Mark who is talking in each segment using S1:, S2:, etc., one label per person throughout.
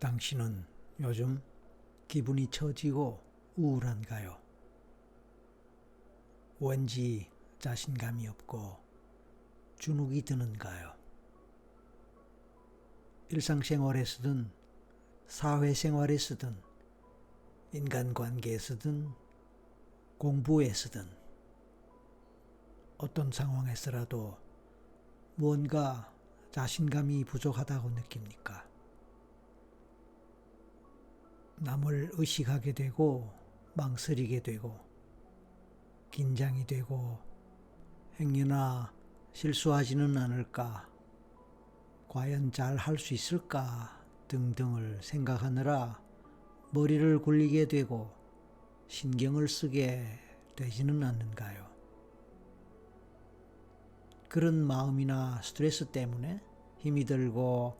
S1: 당신은 요즘 기분이 처지고 우울한가요? 왠지 자신감이 없고 주눅이 드는가요? 일상생활에서든 사회생활에서든 인간관계에서든 공부에서든 어떤 상황에서라도 무언가 자신감이 부족하다고 느낍니까? 남을 의식하게 되고 망설이게 되고 긴장이 되고 행여나 실수하지는 않을까, 과연 잘 할 수 있을까 등등을 생각하느라 머리를 굴리게 되고 신경을 쓰게 되지는 않는가요? 그런 마음이나 스트레스 때문에 힘이 들고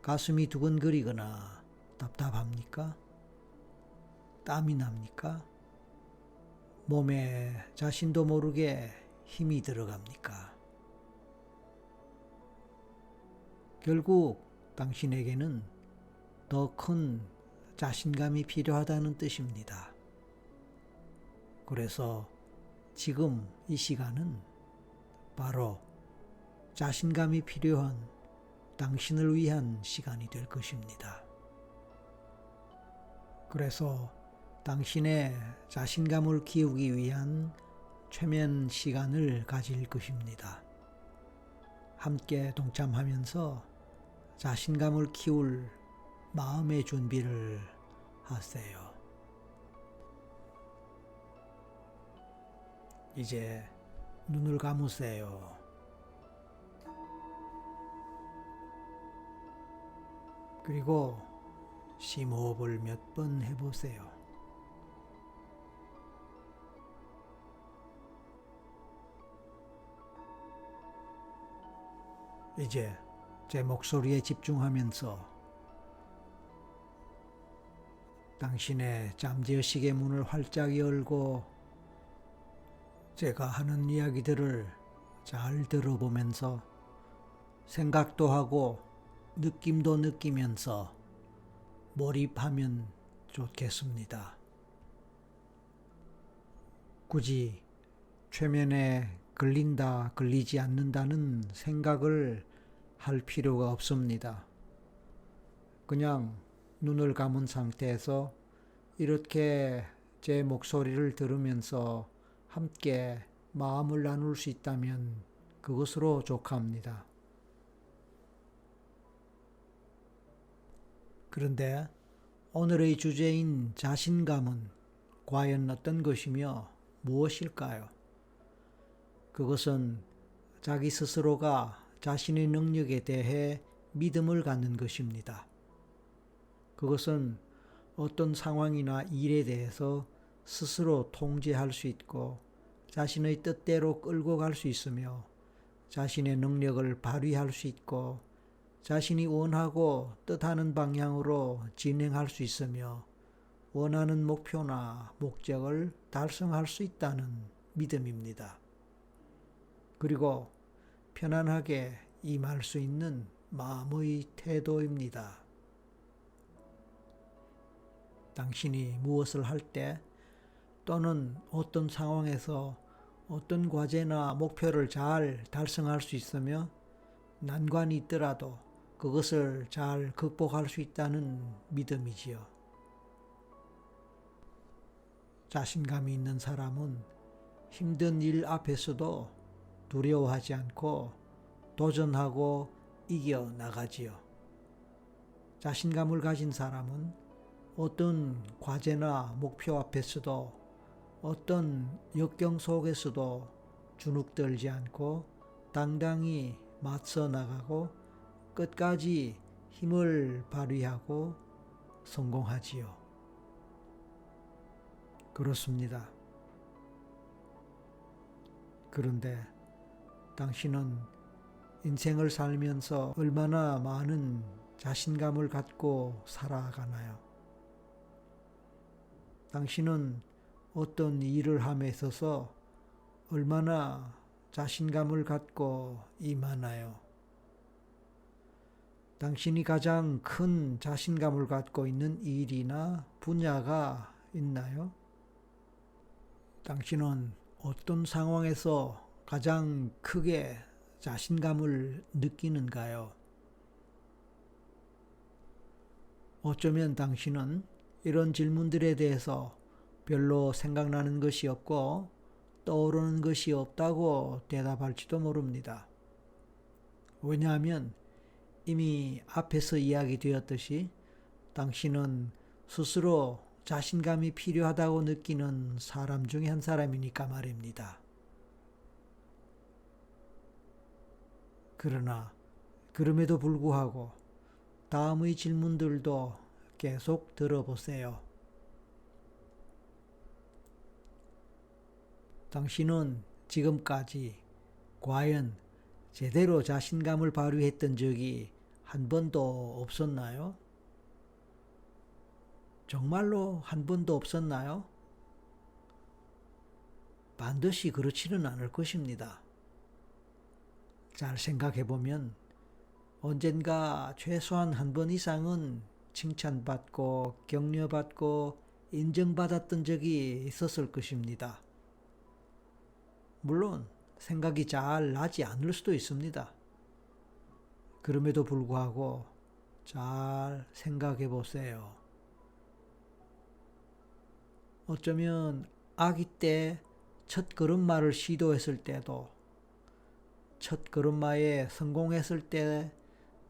S1: 가슴이 두근거리거나 답답합니까? 땀이 납니까? 몸에 자신도 모르게 힘이 들어갑니까? 결국 당신에게는 더 큰 자신감이 필요하다는 뜻입니다. 그래서 지금 이 시간은 바로 자신감이 필요한 당신을 위한 시간이 될 것입니다. 그래서 당신의 자신감을 키우기 위한 최면 시간을 가질 것입니다. 함께 동참하면서 자신감을 키울 마음의 준비를 하세요. 이제 눈을 감으세요. 그리고 심호흡을 몇 번 해보세요. 이제 제 목소리에 집중하면서 당신의 잠재의식의 문을 활짝 열고 제가 하는 이야기들을 잘 들어보면서 생각도 하고 느낌도 느끼면서 몰입하면 좋겠습니다. 굳이 최면에 걸린다, 걸리지 않는다는 생각을 할 필요가 없습니다. 그냥 눈을 감은 상태에서 이렇게 제 목소리를 들으면서 함께 마음을 나눌 수 있다면 그것으로 족합니다. 그런데 오늘의 주제인 자신감은 과연 어떤 것이며 무엇일까요? 그것은 자기 스스로가 자신의 능력에 대해 믿음을 갖는 것입니다. 그것은 어떤 상황이나 일에 대해서 스스로 통제할 수 있고 자신의 뜻대로 끌고 갈 수 있으며 자신의 능력을 발휘할 수 있고 자신이 원하고 뜻하는 방향으로 진행할 수 있으며 원하는 목표나 목적을 달성할 수 있다는 믿음입니다. 그리고 편안하게 임할 수 있는 마음의 태도입니다. 당신이 무엇을 할 때 또는 어떤 상황에서 어떤 과제나 목표를 잘 달성할 수 있으며 난관이 있더라도 그것을 잘 극복할 수 있다는 믿음이지요. 자신감이 있는 사람은 힘든 일 앞에서도 두려워하지 않고 도전하고 이겨나가지요. 자신감을 가진 사람은 어떤 과제나 목표 앞에서도 어떤 역경 속에서도 주눅들지 않고 당당히 맞서 나가고 끝까지 힘을 발휘하고 성공하지요. 그렇습니다. 그런데 당신은 인생을 살면서 얼마나 많은 자신감을 갖고 살아가나요? 당신은 어떤 일을 함에 있어서 얼마나 자신감을 갖고 임하나요? 당신이 가장 큰 자신감을 갖고 있는 일이나 분야가 있나요? 당신은 어떤 상황에서 가장 크게 자신감을 느끼는가요? 어쩌면 당신은 이런 질문들에 대해서 별로 생각나는 것이 없고 떠오르는 것이 없다고 대답할지도 모릅니다. 왜냐하면 이미 앞에서 이야기되었듯이 당신은 스스로 자신감이 필요하다고 느끼는 사람 중에 한 사람이니까 말입니다. 그러나 그럼에도 불구하고 다음의 질문들도 계속 들어보세요. 당신은 지금까지 과연 제대로 자신감을 발휘했던 적이 한 번도 없었나요? 정말로 한 번도 없었나요? 반드시 그렇지는 않을 것입니다. 잘 생각해보면 언젠가 최소한 한 번 이상은 칭찬받고 격려받고 인정받았던 적이 있었을 것입니다. 물론 생각이 잘 나지 않을 수도 있습니다. 그럼에도 불구하고 잘 생각해 보세요. 어쩌면 아기 때 첫 걸음마를 시도했을 때도, 첫 걸음마에 성공했을 때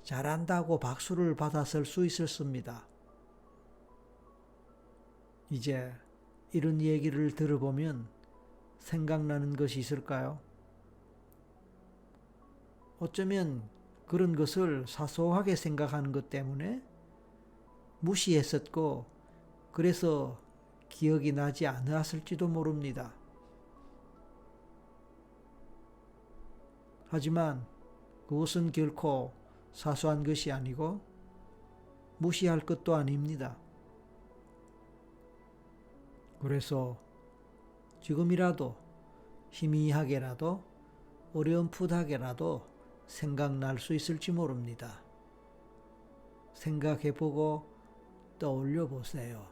S1: 잘한다고 박수를 받았을 수 있었습니다. 이제 이런 얘기를 들어보면 생각나는 것이 있을까요? 어쩌면 그런 것을 사소하게 생각하는 것 때문에 무시했었고, 그래서 기억이 나지 않았을지도 모릅니다. 하지만 그것은 결코 사소한 것이 아니고 무시할 것도 아닙니다. 그래서 지금이라도 희미하게라도 어렴풋하게라도 생각날 수 있을지 모릅니다. 생각해보고 떠올려 보세요.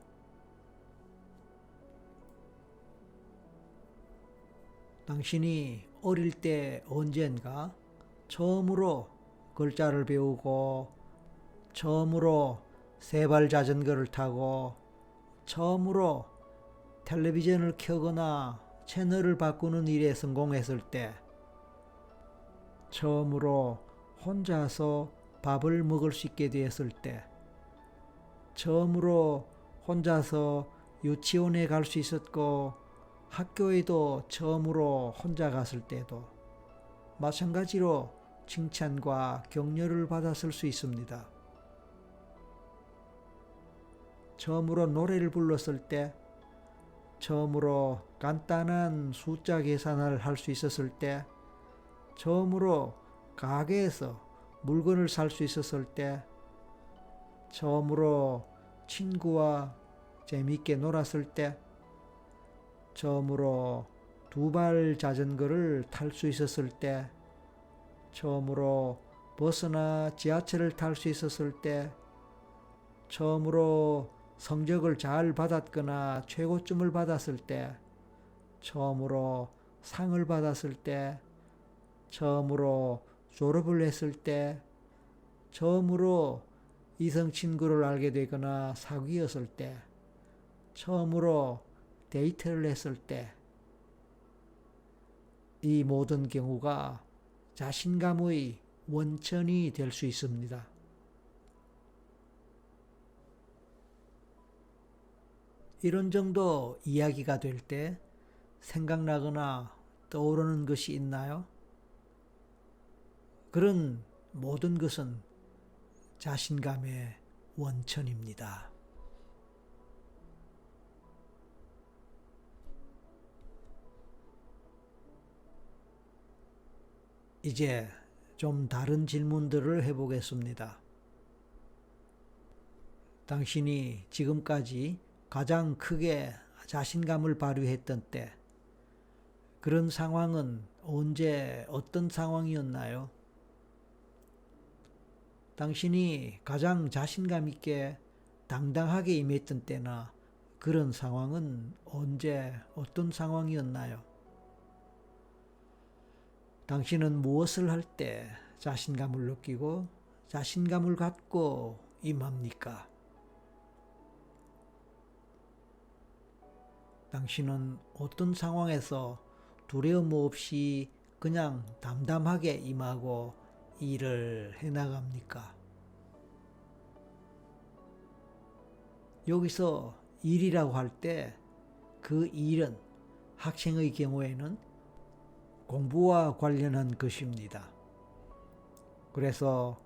S1: 당신이 어릴 때 언젠가 처음으로 글자를 배우고, 처음으로 세발 자전거를 타고, 처음으로 텔레비전을 켜거나 채널을 바꾸는 일에 성공했을 때, 처음으로 혼자서 밥을 먹을 수 있게 되었을 때, 처음으로 혼자서 유치원에 갈 수 있었고 학교에도 처음으로 혼자 갔을 때도 마찬가지로 칭찬과 격려를 받았을 수 있습니다. 처음으로 노래를 불렀을 때, 처음으로 간단한 숫자 계산을 할 수 있었을 때, 처음으로 가게에서 물건을 살 수 있었을 때, 처음으로 친구와 재미있게 놀았을 때, 처음으로 두발 자전거를 탈 수 있었을 때, 처음으로 버스나 지하철을 탈 수 있었을 때, 처음으로 성적을 잘 받았거나 최고점을 받았을 때, 처음으로 상을 받았을 때, 처음으로 졸업을 했을 때, 처음으로 이성 친구를 알게 되거나 사귀었을 때, 처음으로 데이트를 했을 때, 이 모든 경우가 자신감의 원천이 될 수 있습니다. 이런 정도 이야기가 될 때 생각나거나 떠오르는 것이 있나요? 그런 모든 것은 자신감의 원천입니다. 이제 좀 다른 질문들을 해보겠습니다. 당신이 지금까지 가장 크게 자신감을 발휘했던 때, 그런 상황은 언제 어떤 상황이었나요? 당신이 가장 자신감 있게 당당하게 임했던 때나 그런 상황은 언제 어떤 상황이었나요? 당신은 무엇을 할 때 자신감을 느끼고 자신감을 갖고 임합니까? 당신은 어떤 상황에서 두려움 없이 그냥 담담하게 임하고 일을 해나갑니까? 여기서 일이라고 할 때 그 일은 학생의 경우에는 공부와 관련한 것입니다. 그래서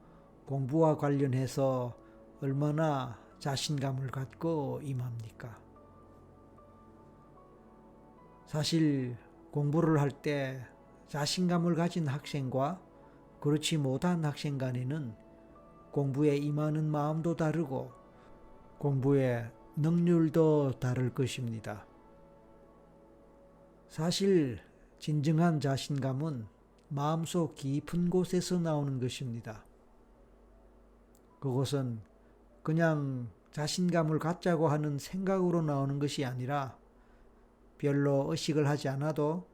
S1: 공부와 관련해서 얼마나 자신감을 갖고 임합니까? 사실 공부를 할 때 자신감을 가진 학생과 그렇지 못한 학생 간에는 공부에 임하는 마음도 다르고 공부의 능률도 다를 것입니다. 사실 진정한 자신감은 마음속 깊은 곳에서 나오는 것입니다. 그것은 그냥 자신감을 갖자고 하는 생각으로 나오는 것이 아니라 별로 의식을 하지 않아도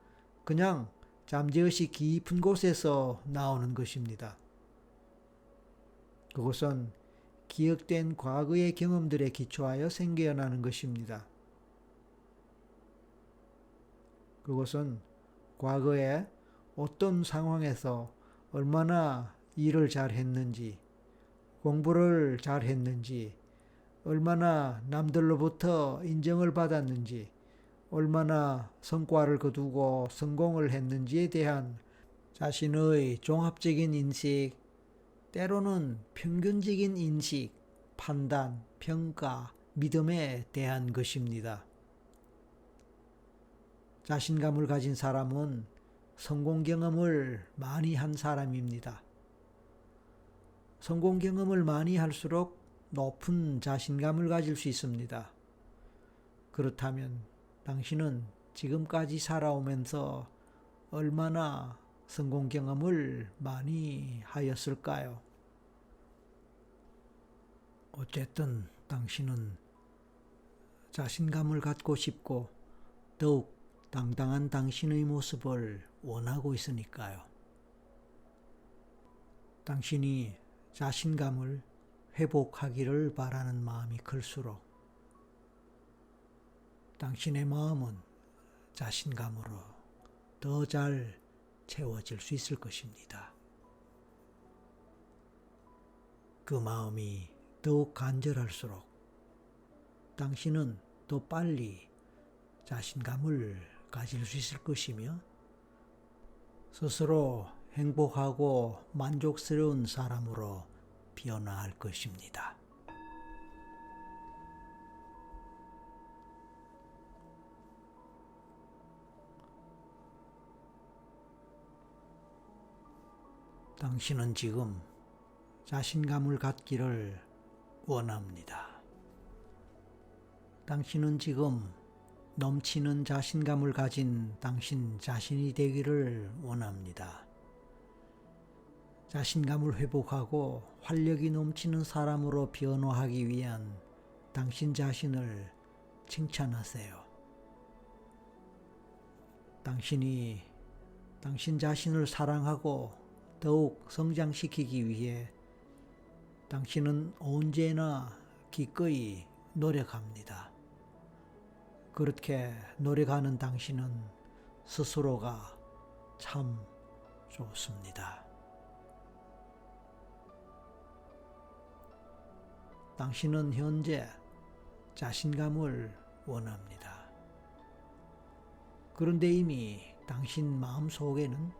S1: 그냥 잠재의식 깊은 곳에서 나오는 것입니다. 그것은 기억된 과거의 경험들에 기초하여 생겨나는 것입니다. 그것은 과거에 어떤 상황에서 얼마나 일을 잘했는지, 공부를 잘했는지, 얼마나 남들로부터 인정을 받았는지, 얼마나 성과를 거두고 성공을 했는지에 대한 자신의 종합적인 인식, 때로는 평균적인 인식, 판단, 평가, 믿음에 대한 것입니다. 자신감을 가진 사람은 성공 경험을 많이 한 사람입니다. 성공 경험을 많이 할수록 높은 자신감을 가질 수 있습니다. 그렇다면 당신은 지금까지 살아오면서 얼마나 성공 경험을 많이 하였을까요? 어쨌든 당신은 자신감을 갖고 싶고 더욱 당당한 당신의 모습을 원하고 있으니까요. 당신이 자신감을 회복하기를 바라는 마음이 클수록 당신의 마음은 자신감으로 더 잘 채워질 수 있을 것입니다. 그 마음이 더욱 간절할수록 당신은 더 빨리 자신감을 가질 수 있을 것이며 스스로 행복하고 만족스러운 사람으로 변화할 것입니다. 당신은 지금 자신감을 갖기를 원합니다. 당신은 지금 넘치는 자신감을 가진 당신 자신이 되기를 원합니다. 자신감을 회복하고 활력이 넘치는 사람으로 변화하기 위한 당신 자신을 칭찬하세요. 당신이 당신 자신을 사랑하고 더욱 성장시키기 위해 당신은 언제나 기꺼이 노력합니다. 그렇게 노력하는 당신은 스스로가 참 좋습니다. 당신은 현재 자신감을 원합니다. 그런데 이미 당신 마음속에는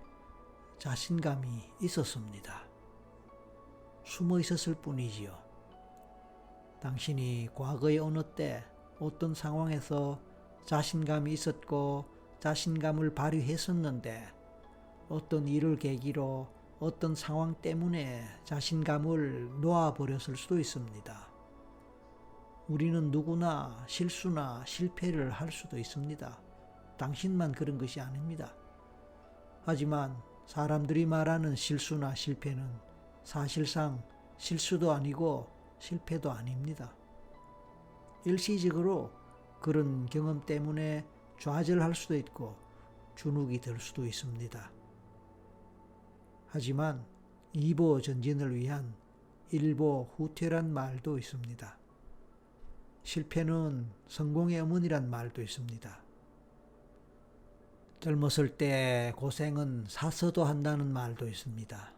S1: 자신감이 있었습니다. 숨어 있었을 뿐이지요. 당신이 과거의 어느 때 어떤 상황에서 자신감이 있었고 자신감을 발휘했었는데 어떤 일을 계기로 어떤 상황 때문에 자신감을 놓아버렸을 수도 있습니다. 우리는 누구나 실수나 실패를 할 수도 있습니다. 당신만 그런 것이 아닙니다. 하지만 사람들이 말하는 실수나 실패는 사실상 실수도 아니고 실패도 아닙니다. 일시적으로 그런 경험 때문에 좌절할 수도 있고 주눅이 들 수도 있습니다. 하지만 이보 전진을 위한 일보 후퇴란 말도 있습니다. 실패는 성공의 어머니란 말도 있습니다. 젊었을 때 고생은 사서도 한다는 말도 있습니다.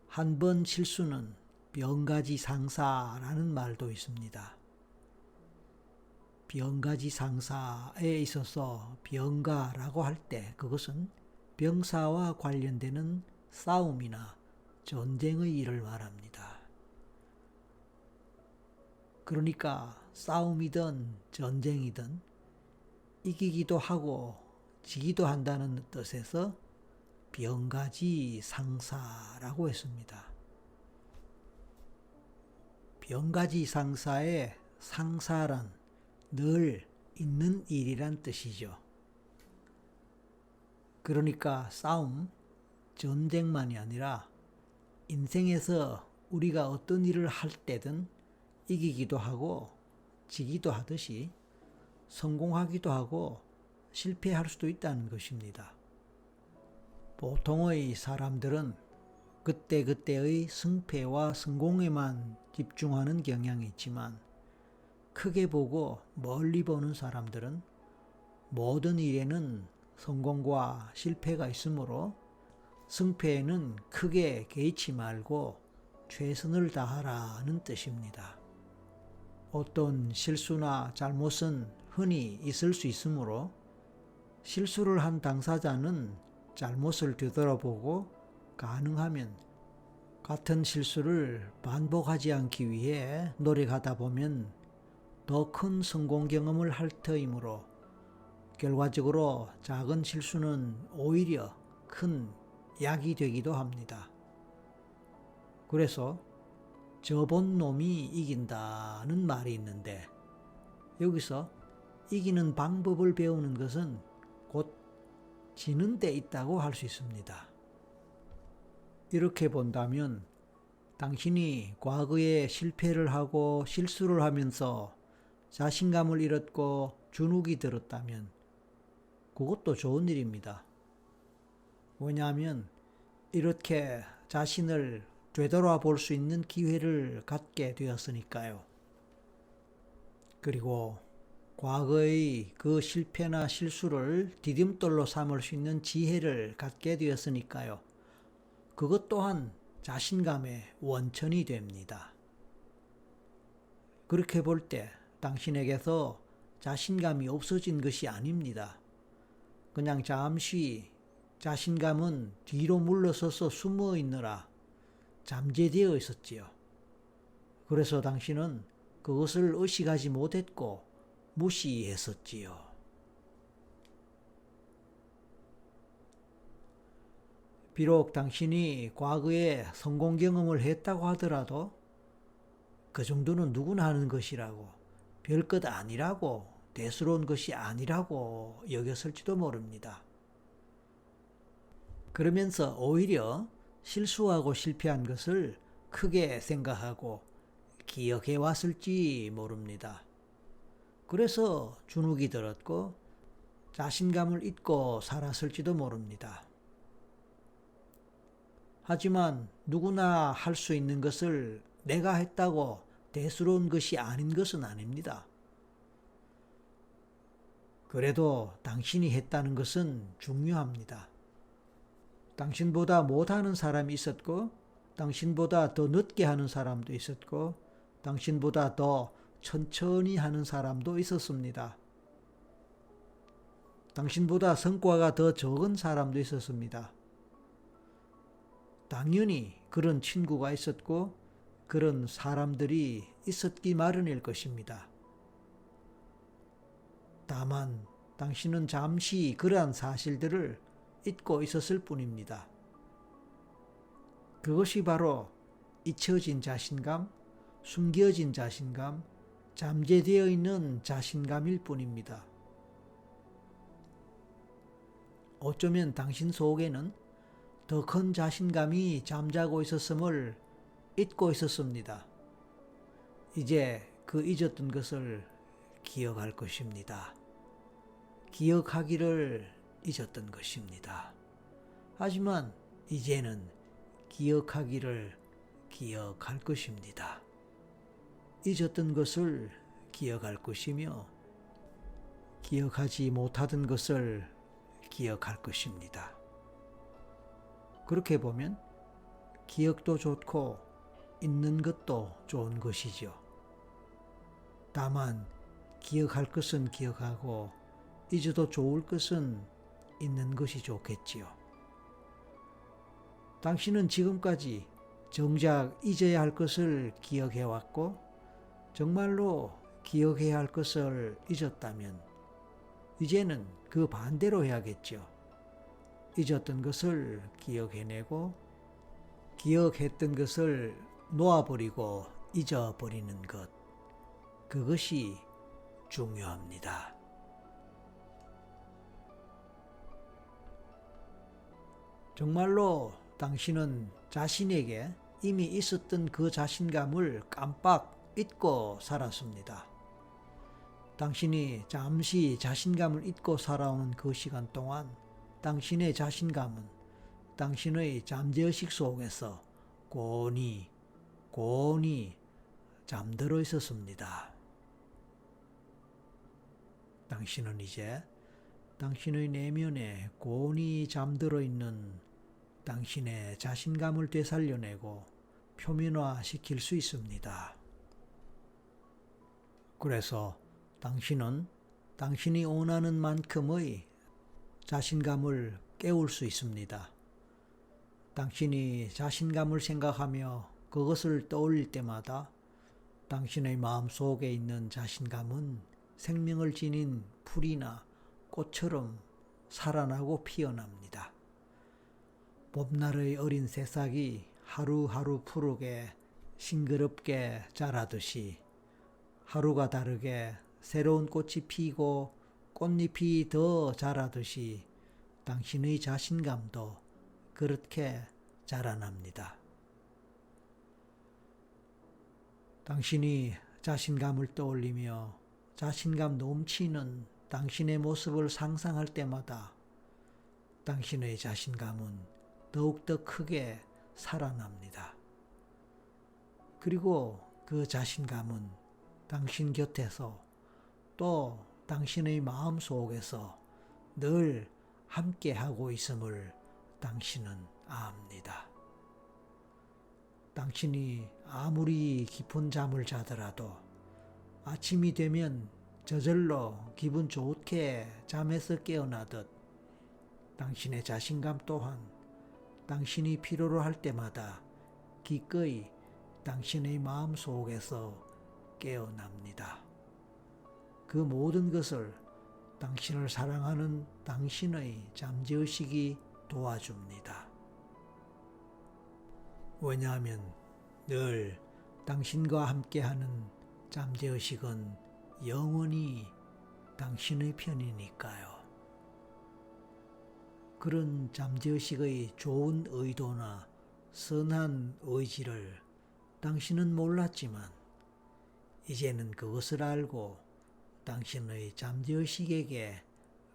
S1: 한 번 실수는 병가지상사라는 말도 있습니다. 병가지상사에 있어서 병가라고 할 때 그것은 병사와 관련되는 싸움이나 전쟁의 일을 말합니다. 그러니까 싸움이든 전쟁이든 이기기도 하고 지기도 한다는 뜻에서 병가지상사라고 했습니다. 병가지상사의 상사란 늘 있는 일이란 뜻이죠. 그러니까 싸움, 전쟁만이 아니라 인생에서 우리가 어떤 일을 할 때든 이기기도 하고 지기도 하듯이 성공하기도 하고 실패할 수도 있다는 것입니다. 보통의 사람들은 그때그때의 승패와 성공에만 집중하는 경향이 있지만 크게 보고 멀리 보는 사람들은 모든 일에는 성공과 실패가 있으므로 승패에는 크게 개의치 말고 최선을 다하라는 뜻입니다. 어떤 실수나 잘못은 흔히 있을 수 있으므로 실수를 한 당사자는 잘못을 되돌아보고 가능하면 같은 실수를 반복하지 않기 위해 노력하다 보면 더 큰 성공 경험을 할 터이므로 결과적으로 작은 실수는 오히려 큰 약이 되기도 합니다. 그래서 져본 놈이 이긴다는 말이 있는데 여기서 이기는 방법을 배우는 것은 곧 지는 데 있다고 할 수 있습니다. 이렇게 본다면 당신이 과거에 실패를 하고 실수를 하면서 자신감을 잃었고 주눅이 들었다면 그것도 좋은 일입니다. 왜냐하면 이렇게 자신을 되돌아볼 수 있는 기회를 갖게 되었으니까요. 그리고 과거의 그 실패나 실수를 디딤돌로 삼을 수 있는 지혜를 갖게 되었으니까요. 그것 또한 자신감의 원천이 됩니다. 그렇게 볼 때 당신에게서 자신감이 없어진 것이 아닙니다. 그냥 잠시 자신감은 뒤로 물러서서 숨어 있느라 잠재되어 있었지요. 그래서 당신은 그것을 의식하지 못했고 무시했었지요. 비록 당신이 과거에 성공 경험을 했다고 하더라도 그 정도는 누구나 하는 것이라고, 별것 아니라고, 대수로운 것이 아니라고 여겼을지도 모릅니다. 그러면서 오히려 실수하고 실패한 것을 크게 생각하고 기억해 왔을지 모릅니다. 그래서 주눅이 들었고 자신감을 잃고 살았을지도 모릅니다. 하지만 누구나 할 수 있는 것을 내가 했다고 대수로운 것이 아닌 것은 아닙니다. 그래도 당신이 했다는 것은 중요합니다. 당신보다 못하는 사람이 있었고 당신보다 더 늦게 하는 사람도 있었고 당신보다 더 천천히 하는 사람도 있었습니다. 당신보다 성과가 더 적은 사람도 있었습니다. 당연히 그런 친구가 있었고 그런 사람들이 있었기 마련일 것입니다. 다만 당신은 잠시 그러한 사실들을 잊고 있었을 뿐입니다. 그것이 바로 잊혀진 자신감, 숨겨진 자신감, 잠재되어 있는 자신감일 뿐입니다. 어쩌면 당신 속에는 더 큰 자신감이 잠자고 있었음을 잊고 있었습니다. 이제 그 잊었던 것을 기억할 것입니다. 기억하기를 잊었던 것입니다. 하지만 이제는 기억하기를 기억할 것입니다. 잊었던 것을 기억할 것이며 기억하지 못하던 것을 기억할 것입니다. 그렇게 보면 기억도 좋고 잊는 것도 좋은 것이죠. 다만 기억할 것은 기억하고 잊어도 좋을 것은 잊는 것이 좋겠지요. 당신은 지금까지 정작 잊어야 할 것을 기억해왔고 정말로 기억해야 할 것을 잊었다면 이제는 그 반대로 해야겠죠. 잊었던 것을 기억해내고 기억했던 것을 놓아버리고 잊어버리는 것. 그것이 중요합니다. 정말로 당신은 자신에게 이미 있었던 그 자신감을 깜빡 잊고 살았습니다. 당신이 잠시 자신감을 잊고 살아오는 그 시간 동안 당신의 자신감은 당신의 잠재의식 속에서 곤히 잠들어 있었습니다. 당신은 이제 당신의 내면에 곤히 잠들어 있는 당신의 자신감을 되살려내고 표면화시킬 수 있습니다. 그래서 당신은 당신이 원하는 만큼의 자신감을 깨울 수 있습니다. 당신이 자신감을 생각하며 그것을 떠올릴 때마다 당신의 마음 속에 있는 자신감은 생명을 지닌 풀이나 꽃처럼 살아나고 피어납니다. 봄날의 어린 새싹이 하루하루 푸르게 싱그럽게 자라듯이 하루가 다르게 새로운 꽃이 피고 꽃잎이 더 자라듯이 당신의 자신감도 그렇게 자라납니다. 당신이 자신감을 떠올리며 자신감 넘치는 당신의 모습을 상상할 때마다 당신의 자신감은 더욱더 크게 살아납니다. 그리고 그 자신감은 당신 곁에서 또 당신의 마음 속에서 늘 함께하고 있음을 당신은 압니다. 당신이 아무리 깊은 잠을 자더라도 아침이 되면 저절로 기분 좋게 잠에서 깨어나듯 당신의 자신감 또한 당신이 필요로 할 때마다 기꺼이 당신의 마음 속에서 깨어납니다. 그 모든 것을 당신을 사랑하는 당신의 잠재의식이 도와줍니다. 왜냐하면 늘 당신과 함께하는 잠재의식은 영원히 당신의 편이니까요. 그런 잠재의식의 좋은 의도나 선한 의지를 당신은 몰랐지만 이제는 그것을 알고 당신의 잠재의식에게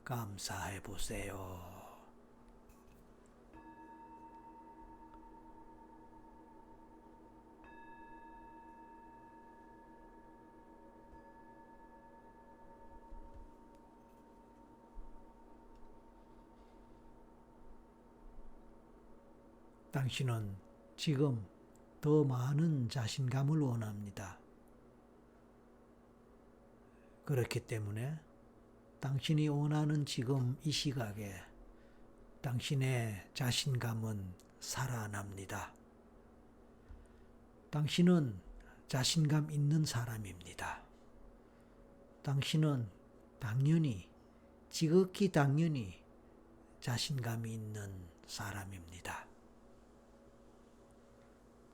S1: 감사해 보세요. 당신은 지금 더 많은 자신감을 원합니다. 그렇기 때문에 당신이 원하는 지금 이 시각에 당신의 자신감은 살아납니다. 당신은 자신감 있는 사람입니다. 당신은 당연히, 지극히 당연히 자신감이 있는 사람입니다.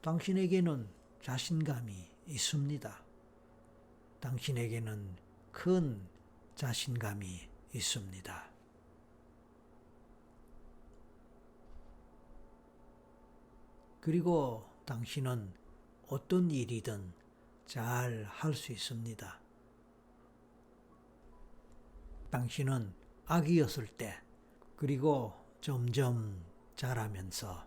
S1: 당신에게는 자신감이 있습니다. 당신에게는 큰 자신감이 있습니다. 그리고 당신은 어떤 일이든 잘 할 수 있습니다. 당신은 아기였을 때, 그리고 점점 자라면서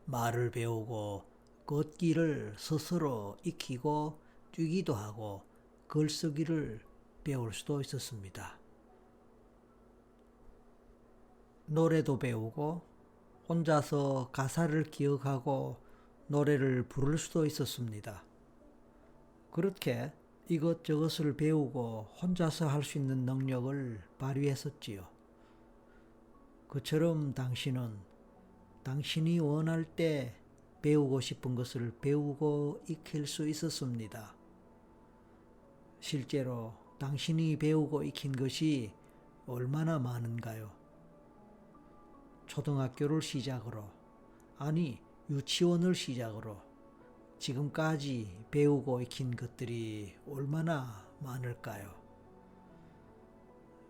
S1: 말을 배우고 걷기를 스스로 익히고 뛰기도 하고 글쓰기를 배울 수도 있었습니다. 노래도 배우고 혼자서 가사를 기억하고 노래를 부를 수도 있었습니다. 그렇게 이것저것을 배우고 혼자서 할 수 있는 능력을 발휘했었지요. 그처럼 당신은 당신이 원할 때 배우고 싶은 것을 배우고 익힐 수 있었습니다. 실제로 당신이 배우고 익힌 것이 얼마나 많은가요? 초등학교를 시작으로, 아니 유치원을 시작으로 지금까지 배우고 익힌 것들이 얼마나 많을까요?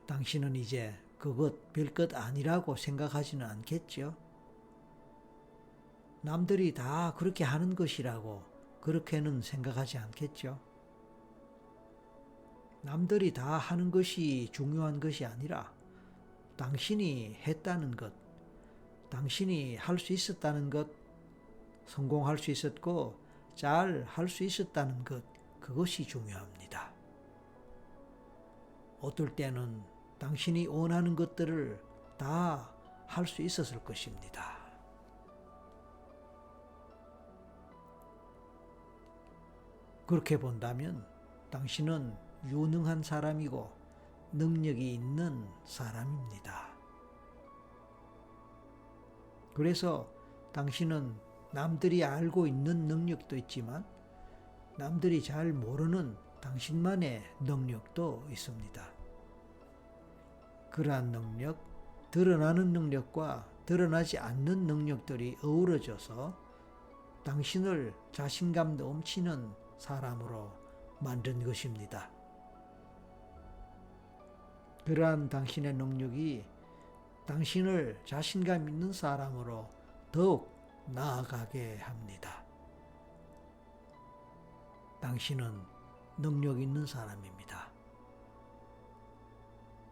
S1: 당신은 이제 그것 별것 아니라고 생각하지는 않겠죠? 남들이 다 그렇게 하는 것이라고 그렇게는 생각하지 않겠죠? 남들이 다 하는 것이 중요한 것이 아니라 당신이 했다는 것, 당신이 할 수 있었다는 것, 성공할 수 있었고 잘 할 수 있었다는 것, 그것이 중요합니다. 어떨 때는 당신이 원하는 것들을 다 할 수 있었을 것입니다. 그렇게 본다면 당신은 유능한 사람이고 능력이 있는 사람입니다. 그래서 당신은 남들이 알고 있는 능력도 있지만 남들이 잘 모르는 당신만의 능력도 있습니다. 그러한 능력, 드러나는 능력과 드러나지 않는 능력들이 어우러져서 당신을 자신감 넘치는 사람으로 만든 것입니다. 그러한 당신의 능력이 당신을 자신감 있는 사람으로 더욱 나아가게 합니다. 당신은 능력 있는 사람입니다.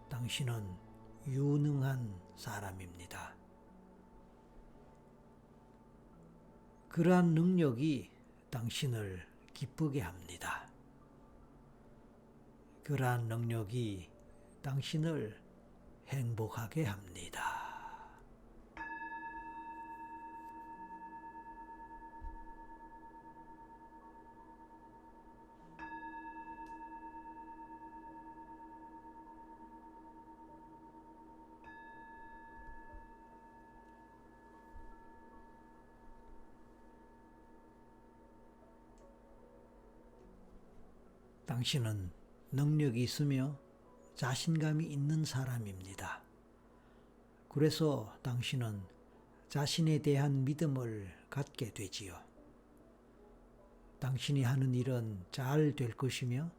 S1: 당신은 유능한 사람입니다. 그러한 능력이 당신을 기쁘게 합니다. 그러한 능력이 당신을 행복하게 합니다. 당신은 능력이 있으며 자신감이 있는 사람입니다. 그래서 당신은 자신에 대한 믿음을 갖게 되지요. 당신이 하는 일은 잘 될 것이며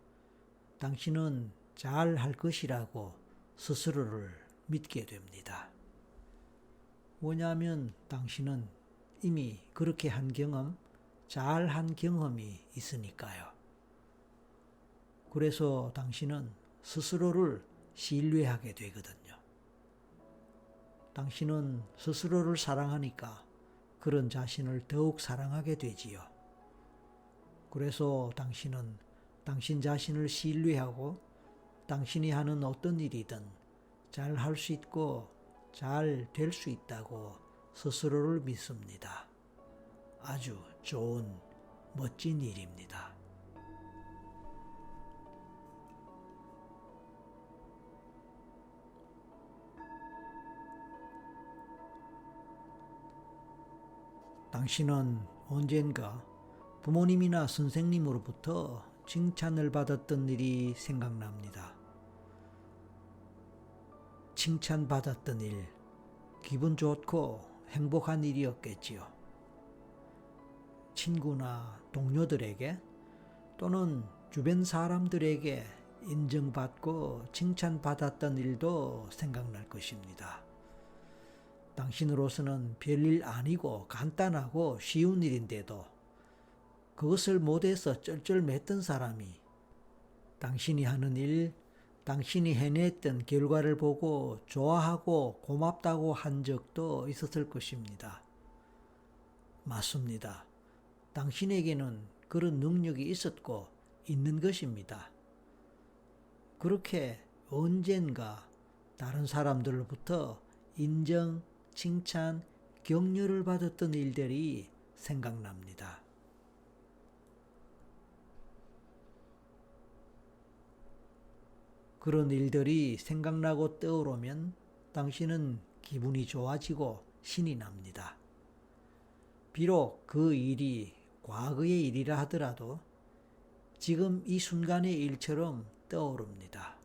S1: 당신은 잘 할 것이라고 스스로를 믿게 됩니다. 뭐냐면 당신은 이미 그렇게 한 경험, 잘 한 경험이 있으니까요. 그래서 당신은 스스로를 신뢰하게 되거든요. 당신은 스스로를 사랑하니까 그런 자신을 더욱 사랑하게 되지요. 그래서 당신은 당신 자신을 신뢰하고 당신이 하는 어떤 일이든 잘 할 수 있고 잘 될 수 있다고 스스로를 믿습니다. 아주 좋은 멋진 일입니다. 당신은 언젠가 부모님이나 선생님으로부터 칭찬을 받았던 일이 생각납니다. 칭찬받았던 일, 기분 좋고 행복한 일이었겠지요. 친구나 동료들에게 또는 주변 사람들에게 인정받고 칭찬받았던 일도 생각날 것입니다. 당신으로서는 별일 아니고 간단하고 쉬운 일인데도 그것을 못해서 쩔쩔맸던 사람이 당신이 하는 일, 당신이 해냈던 결과를 보고 좋아하고 고맙다고 한 적도 있었을 것입니다. 맞습니다. 당신에게는 그런 능력이 있었고 있는 것입니다. 그렇게 언젠가 다른 사람들로부터 인정, 칭찬, 격려를 받았던 일들이 생각납니다. 그런 일들이 생각나고 떠오르면 당신은 기분이 좋아지고 신이 납니다. 비록 그 일이 과거의 일이라 하더라도 지금 이 순간의 일처럼 떠오릅니다.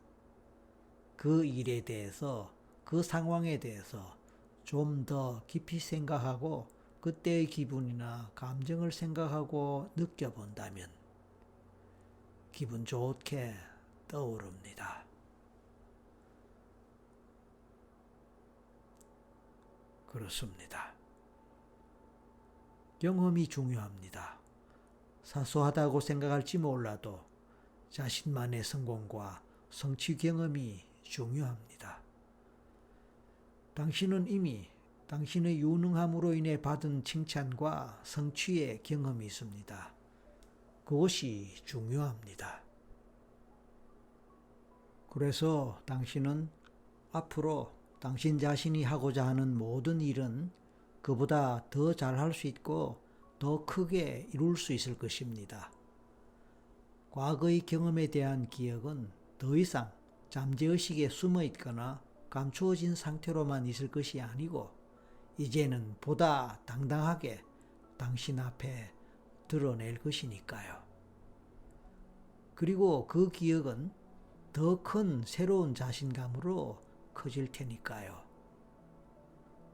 S1: 그 일에 대해서, 그 상황에 대해서 좀 더 깊이 생각하고 그때의 기분이나 감정을 생각하고 느껴본다면 기분 좋게 떠오릅니다. 그렇습니다. 경험이 중요합니다. 사소하다고 생각할지 몰라도 자신만의 성공과 성취 경험이 중요합니다. 당신은 이미 당신의 유능함으로 인해 받은 칭찬과 성취의 경험이 있습니다. 그것이 중요합니다. 그래서 당신은 앞으로 당신 자신이 하고자 하는 모든 일은 그보다 더 잘할 수 있고 더 크게 이룰 수 있을 것입니다. 과거의 경험에 대한 기억은 더 이상 잠재의식에 숨어 있거나 감추어진 상태로만 있을 것이 아니고 이제는 보다 당당하게 당신 앞에 드러낼 것이니까요. 그리고 그 기억은 더 큰 새로운 자신감으로 커질 테니까요.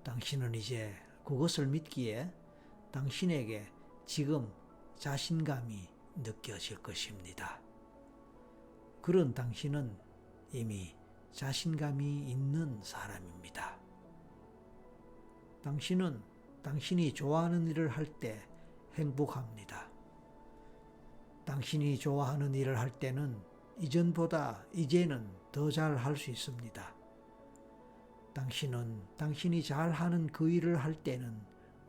S1: 당신은 이제 그것을 믿기에 당신에게 지금 자신감이 느껴질 것입니다. 그런 당신은 이미 자신감이 있는 사람입니다. 당신은 당신이 좋아하는 일을 할 때 행복합니다. 당신이 좋아하는 일을 할 때는 이전보다 이제는 더 잘 할 수 있습니다. 당신은 당신이 잘하는 그 일을 할 때는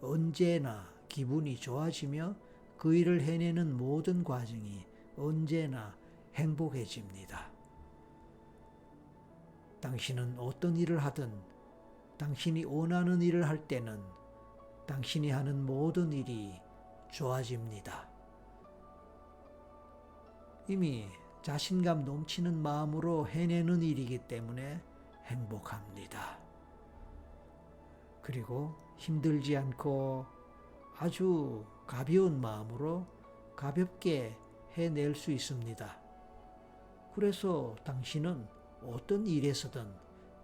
S1: 언제나 기분이 좋아지며 그 일을 해내는 모든 과정이 언제나 행복해집니다. 당신은 어떤 일을 하든 당신이 원하는 일을 할 때는 당신이 하는 모든 일이 좋아집니다. 이미 자신감 넘치는 마음으로 해내는 일이기 때문에 행복합니다. 그리고 힘들지 않고 아주 가벼운 마음으로 가볍게 해낼 수 있습니다. 그래서 당신은 어떤 일에서든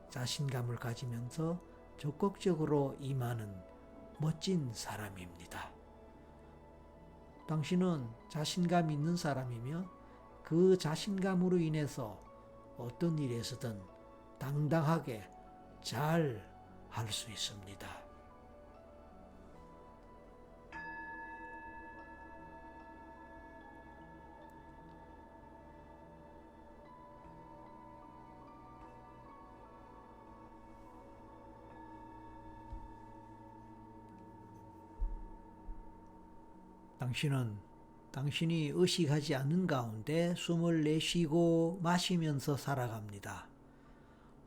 S1: 자신감을 가지면서 적극적으로 임하는 멋진 사람입니다. 당신은 자신감 있는 사람이며 그 자신감으로 인해서 어떤 일에서든 당당하게 잘 할 수 있습니다. 당신은 당신이 의식하지 않는 가운데 숨을 내쉬고 마시면서 살아갑니다.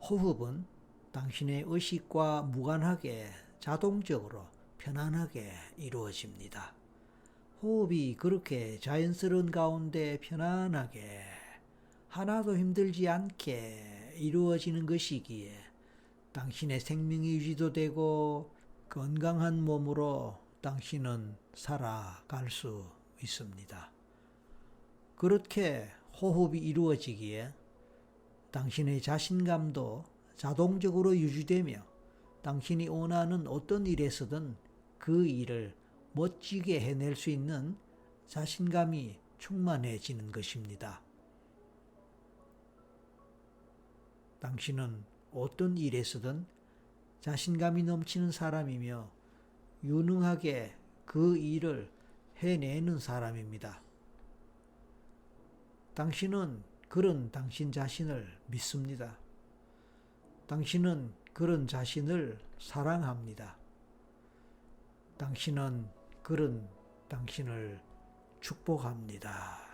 S1: 호흡은 당신의 의식과 무관하게 자동적으로 편안하게 이루어집니다. 호흡이 그렇게 자연스러운 가운데 편안하게 하나도 힘들지 않게 이루어지는 것이기에 당신의 생명이 유지도 되고 건강한 몸으로 당신은 살아갈 수 있습니다. 그렇게 호흡이 이루어지기에 당신의 자신감도 자동적으로 유지되며 당신이 원하는 어떤 일에서든 그 일을 멋지게 해낼 수 있는 자신감이 충만해지는 것입니다. 당신은 어떤 일에서든 자신감이 넘치는 사람이며 유능하게 그 일을 해내는 사람입니다. 당신은 그런 당신 자신을 믿습니다. 당신은 그런 자신을 사랑합니다. 당신은 그런 당신을 축복합니다.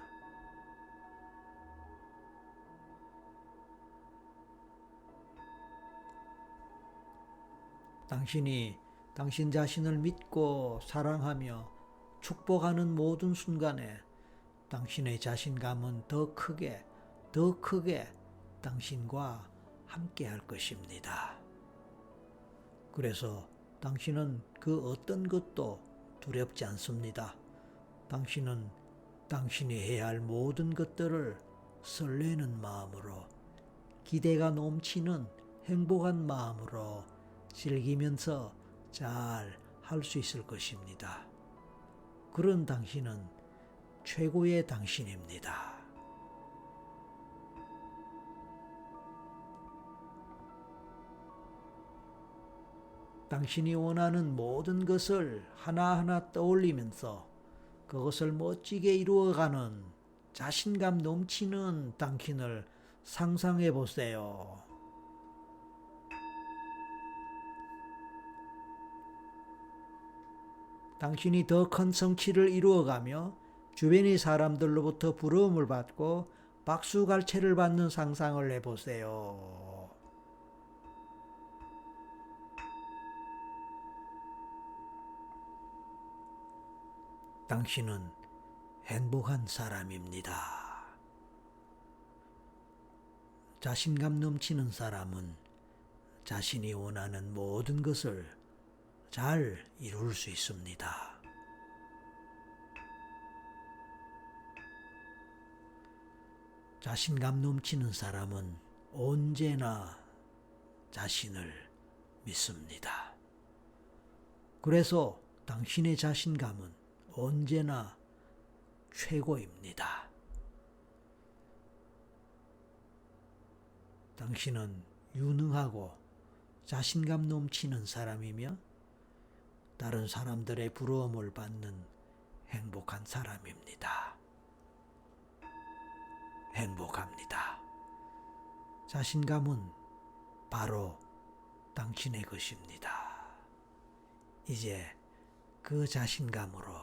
S1: 당신이 당신 자신을 믿고 사랑하며 축복하는 모든 순간에 당신의 자신감은 더 크게 당신과 함께 할 것입니다. 그래서 당신은 그 어떤 것도 두렵지 않습니다. 당신은 당신이 해야 할 모든 것들을 설레는 마음으로, 기대가 넘치는 행복한 마음으로 즐기면서 잘 할 수 있을 것입니다. 그런 당신은 최고의 당신입니다. 당신이 원하는 모든 것을 하나하나 떠올리면서 그것을 멋지게 이루어가는 자신감 넘치는 당신을 상상해 보세요. 당신이 더 큰 성취를 이루어가며 주변의 사람들로부터 부러움을 받고 박수갈채를 받는 상상을 해보세요. 당신은 행복한 사람입니다. 자신감 넘치는 사람은 자신이 원하는 모든 것을 잘 이룰 수 있습니다. 자신감 넘치는 사람은 언제나 자신을 믿습니다. 그래서 당신의 자신감은 언제나 최고입니다. 당신은 유능하고 자신감 넘치는 사람이며 다른 사람들의 부러움을 받는 행복한 사람입니다. 행복합니다. 자신감은 바로 당신의 것입니다. 이제 그 자신감으로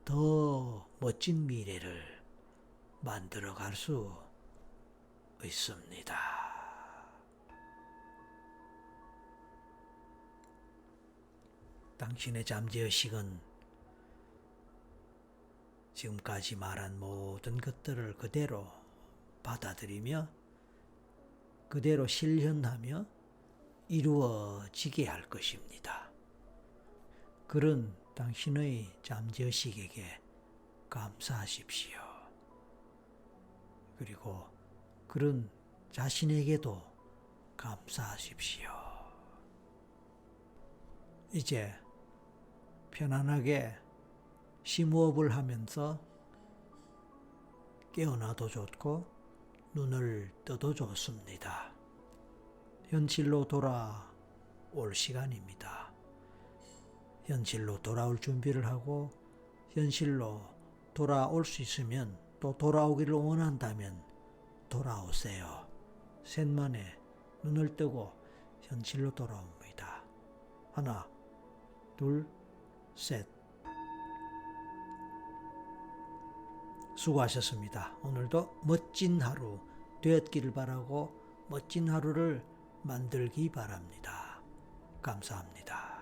S1: 더 멋진 미래를 만들어 갈 수 있습니다. 당신의 잠재의식은 지금까지 말한 모든 것들을 그대로 받아들이며 그대로 실현하며 이루어지게 할 것입니다. 그런 당신의 잠재의식에게 감사하십시오. 그리고 그런 자신에게도 감사하십시오. 이제 편안하게 심호흡을 하면서 깨어나도 좋고 눈을 떠도 좋습니다. 현실로 돌아올 시간입니다. 현실로 돌아올 준비를 하고 현실로 돌아올 수 있으면 또 돌아오기를 원한다면 돌아오세요. 셋만에 눈을 뜨고 현실로 돌아옵니다. 하나, 둘, 셋. 수고하셨습니다. 오늘도 멋진 하루 되었기를 바라고 멋진 하루를 만들기 바랍니다. 감사합니다.